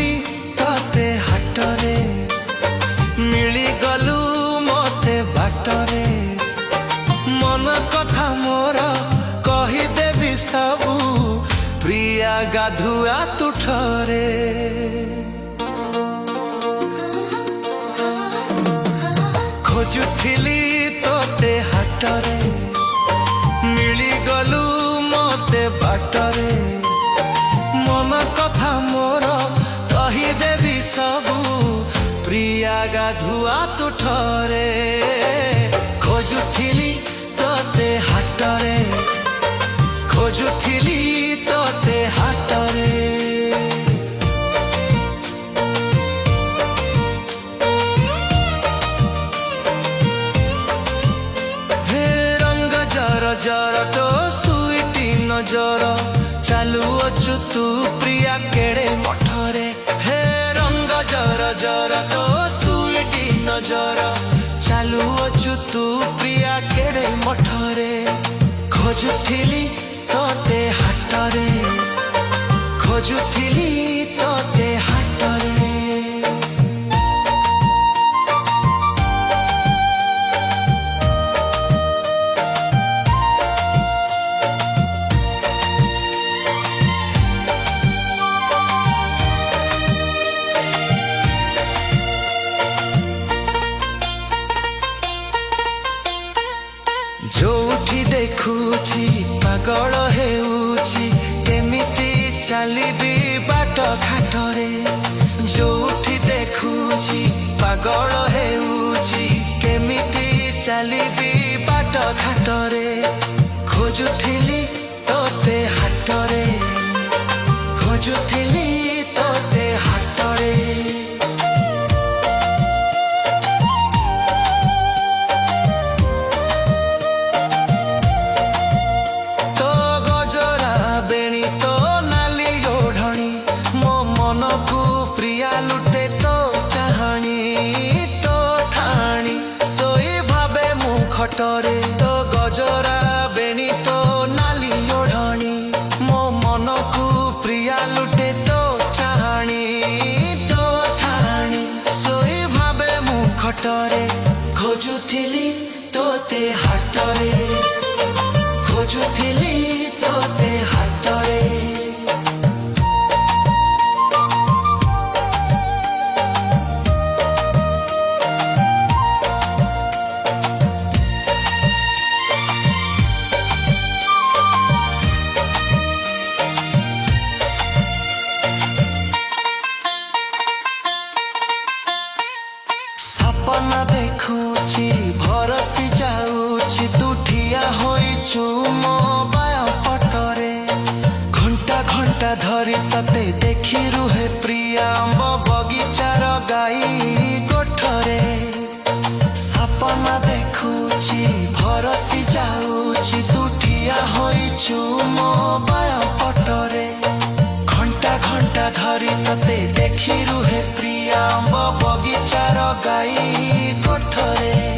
खोजुथिली तते हाटरे मिली गलु मते बाटरे मन कथा मोर कही देवी सबू प्रिया गाधुआ तुठरे खोजुथिली तते हाटरे मिली गलु मते बाटरे मन कथा मोर कही देवी सबू प्रिया गाधुआ तुठरे खोजुथिली तते हाटरे खोजुथिली तते हाटरे हे रंग जर जर तो सुईटी नजर चालू अचु तू प्रिया केड़े मठरे हे रंग जर जर तो सुईटी नजर चालू अचु तू प्रिया केड़े मठरे खोजुथिली तते हाटरे खोजुथिली तते हाटरे जोठी देखुची पागल हेउची केमिति चलिबी बाट घाटरे जोठी देखुची पागल हेउची केमिति चलिबी बाट घाटरे खोजुथिली तते हाटरे खोजुथिली तते हाटरे प्रिया लुटे तो चाहणी तो ठाणी सोई भावे मु खटरे तो गजरा बेणी तो नाली ओढ़णी मो मन को प्रिया लुटे तो चाहणी तो ठाणी सोई भावे मु खटरे खोजुथिली तोते हाटरे खोजुथिली तोते हाटरे सपना देखुची भरसी जाऊची तू ठिया होइछु मो बाय पटरे घंटा घंटा धरी तते देखी रुहे प्रिया बगीचार गाई कोठरे सपना देखुची भरसी जाऊची तू ठिया होइछु मो बाय पटरे घंटा घंटा धरी तते देखी रुहे प्रिया बगीचार गाई कोठरे।